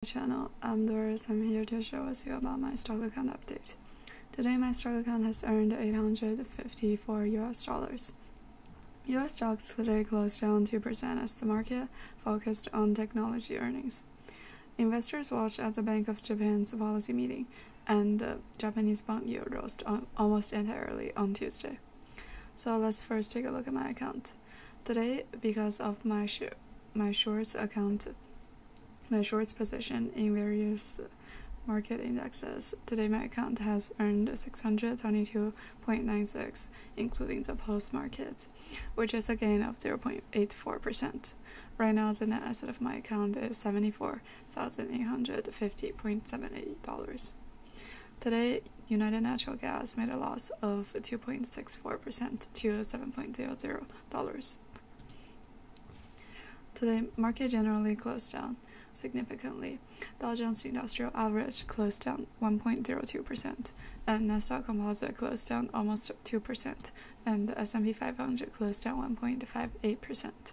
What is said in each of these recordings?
Channel. I'm Doris. I'm here to show us you about my stock account update. Today my stock account has earned $854. US stocks today closed down 2% as the market focused on technology earnings. Investors watched at the Bank of Japan's policy meeting, and the Japanese bond yield rose almost entirely on Tuesday. So let's first take a look at my account. Today, because of my shorts position in various market indexes, today my account has earned 622.96, including the post-market, which is a gain of 0.84%. Right now, the net asset of my account is $74,850.78. Today, United Natural Gas made a loss of 2.64% to $7.00. Today, market generally closed down significantly. Dow Jones Industrial Average closed down 1.02%, and Nasdaq Composite closed down almost 2%, and the S&P 500 closed down 1.58%.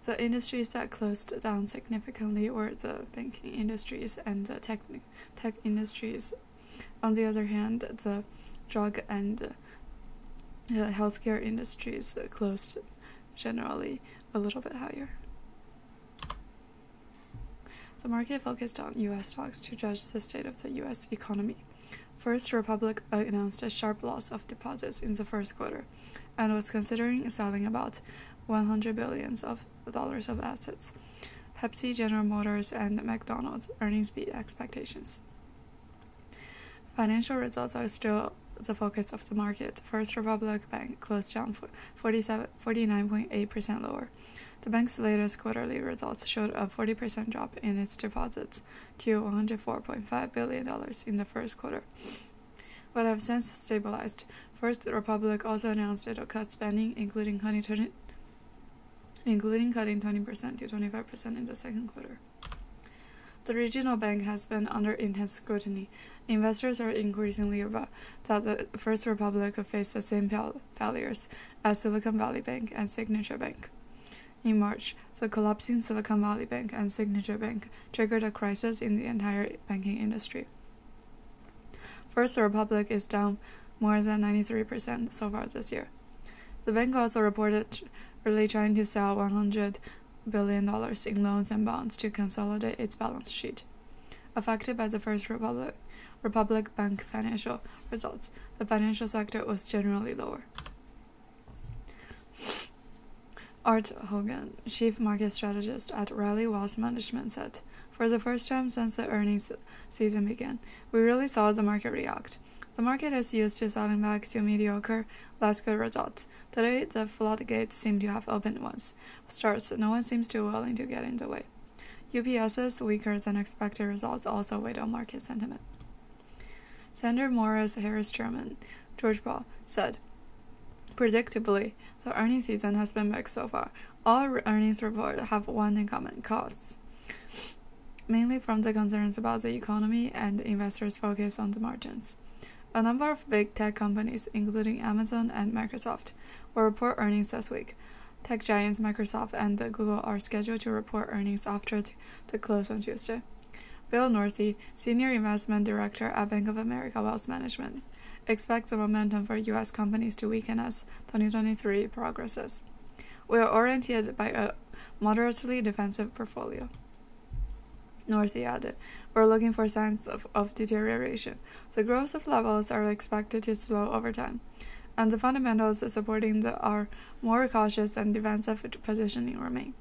The industries that closed down significantly were the banking industries and the tech industries. On the other hand, the drug and healthcare industries closed generally a little bit higher. The market focused on U.S. stocks to judge the state of the U.S. economy. First Republic announced a sharp loss of deposits in the first quarter and was considering selling about $100 billion of assets. Pepsi, General Motors, and McDonald's earnings beat expectations. Financial results are still the focus of the market. First Republic Bank closed down 49.8% lower. The bank's latest quarterly results showed a 40% drop in its deposits to $104.5 billion in the first quarter, but have since stabilized. First Republic also announced it will cut spending, including cutting 20% to 25% in the second quarter. The regional bank has been under intense scrutiny. Investors are increasingly aware that the First Republic faced the same failures as Silicon Valley Bank and Signature Bank. In March, the collapsing Silicon Valley Bank and Signature Bank triggered a crisis in the entire banking industry. First Republic is down more than 93% so far this year. The bank also reported really trying to sell $100 billion in loans and bonds to consolidate its balance sheet. Affected by the First Republic Bank financial results, the financial sector was generally lower. Art Hogan, chief market strategist at Riley Wealth Management, said, "For the first time since the earnings season began, we really saw the market react. The market is used to selling back to mediocre, less good results. Today, the floodgates seem to have opened once. Starts, no one seems too willing to get in the way." UPS's weaker than expected results also weighed on market sentiment. Standard Morris Harris Chairman George Ball said, "Predictably, the earnings season has been mixed so far. All earnings reports have one in common: costs, mainly from the concerns about the economy and investors' focus on the margins. A number of big tech companies, including Amazon and Microsoft, will report earnings this week. Tech giants Microsoft and Google are scheduled to report earnings after the close on Tuesday." Bill Northey, Senior Investment Director at Bank of America Wealth Management, expects the momentum for U.S. companies to weaken as 2023 progresses. "We are oriented by a moderately defensive portfolio," Northey added. "We're looking for signs of deterioration. The growth of levels are expected to slow over time, and the fundamentals supporting our more cautious and defensive positioning remain."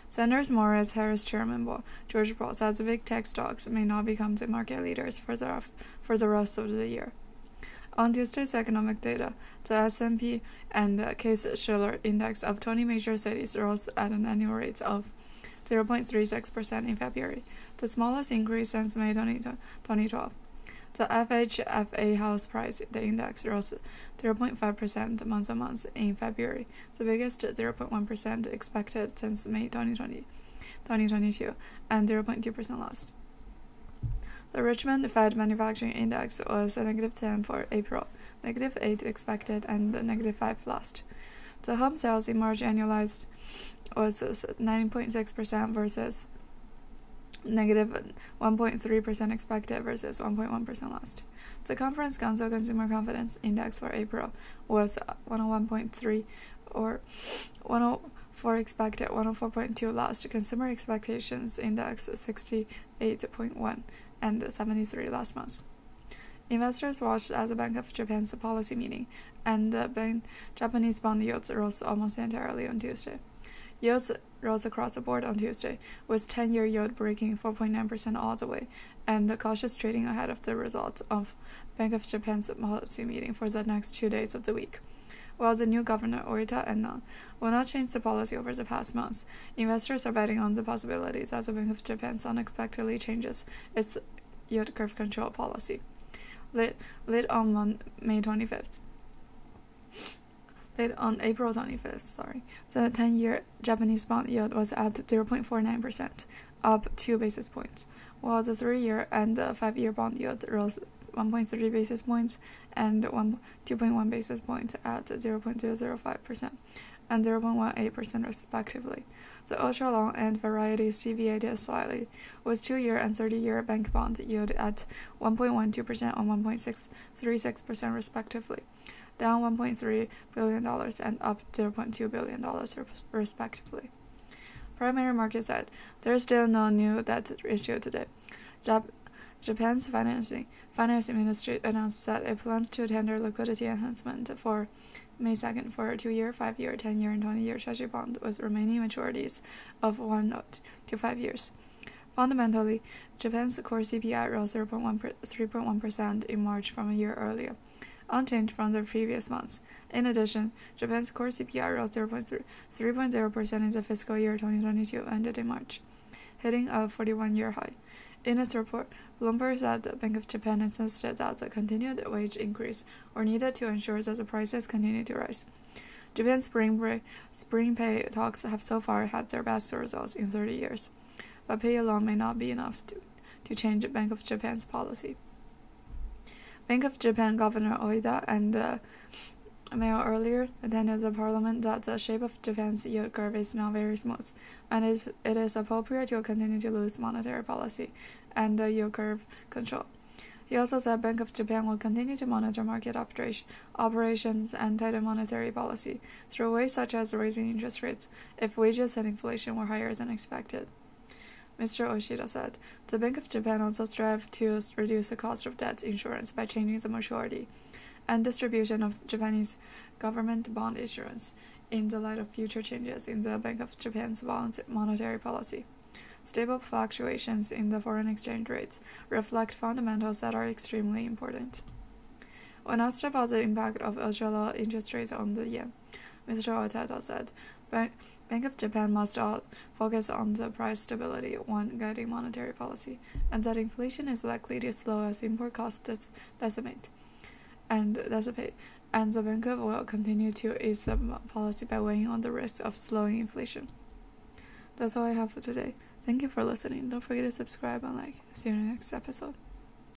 Sanders Morris Harris Chairman George Ball said the big tech stocks may not become the market leaders for the rest of the year. On Tuesday's economic data, the S&P and the Case-Shiller index of 20 major cities rose at an annual rate of 0.36% in February, the smallest increase since May 2012. The FHFA house price index rose 0.5% month-on-month in February, the biggest 0.1% expected since May 2022, and 0.2% last. The Richmond Fed Manufacturing Index was a -10 for April, -8 expected, and -5 last. The home sales in March annualized was 9.6% versus negative 1.3% expected versus 1.1% last. The Conference Council Consumer Confidence Index for April was 101.3 or 104 expected, 104.2 last. Consumer Expectations Index 68.1 and 73 last month. Investors watched as the Bank of Japan's policy meeting, and the Japanese bond yields rose almost entirely on Tuesday. Yields rose across the board on Tuesday, with 10-year yield breaking 4.9% all the way, and the cautious trading ahead of the results of Bank of Japan's policy meeting for the next 2 days of the week. While the new governor, Oita Enna, will not change the policy over the past months, investors are betting on the possibilities as the Bank of Japan unexpectedly changes its yield curve control policy. Late on April 25th, the 10-year Japanese bond yield was at 0.49%, up 2 basis points, while the 3-year and the 5-year bond yield rose 1.3 basis points and 2.1 basis points at 0.005% and 0.18% respectively. The ultra-long end varieties deviated slightly, with 2-year and 30-year bank bond yield at 1.12% and 1.636% respectively, down $1.3 billion and up $0.2 billion respectively. Primary market side, there is still no new debt issue today. Japan's finance ministry announced that it plans to tender liquidity enhancement for May 2nd for a 2-year, 5-year, 10-year, and 20-year treasury bond with remaining maturities of 1 to 5 years. Fundamentally, Japan's core CPI rose 3.1% in March from a year earlier, unchanged from the previous months. In addition, Japan's core CPI rose 3.0% in the fiscal year 2022 ended in March, hitting a 41-year high. In its report, Bloomberg said the Bank of Japan insisted that the continued wage increase were needed to ensure that the prices continue to rise. Japan's spring pay talks have so far had their best results in 30 years, but pay alone may not be enough to change Bank of Japan's policy. Bank of Japan Governor Oida and mail earlier attended the parliament that the shape of Japan's yield curve is now very smooth, and it is appropriate to continue to lose monetary policy and the yield curve control. He also said Bank of Japan will continue to monitor market operations and tighten monetary policy through ways such as raising interest rates if wages and inflation were higher than expected. Mr. Oshida said, the Bank of Japan also strives to reduce the cost of debt insurance by changing the maturity and distribution of Japanese government bond issuance in the light of future changes in the Bank of Japan's monetary policy. Stable fluctuations in the foreign exchange rates reflect fundamentals that are extremely important. When asked about the impact of ultra-low interest rates on the yen, Mr. Otada said, Bank of Japan must focus on the price stability when guiding monetary policy, and that inflation is likely to slow as import costs dissipate, and the bank will continue to ease the policy by weighing on the risk of slowing inflation. That's all I have for today. Thank you for listening. Don't forget to subscribe and like. See you in the next episode.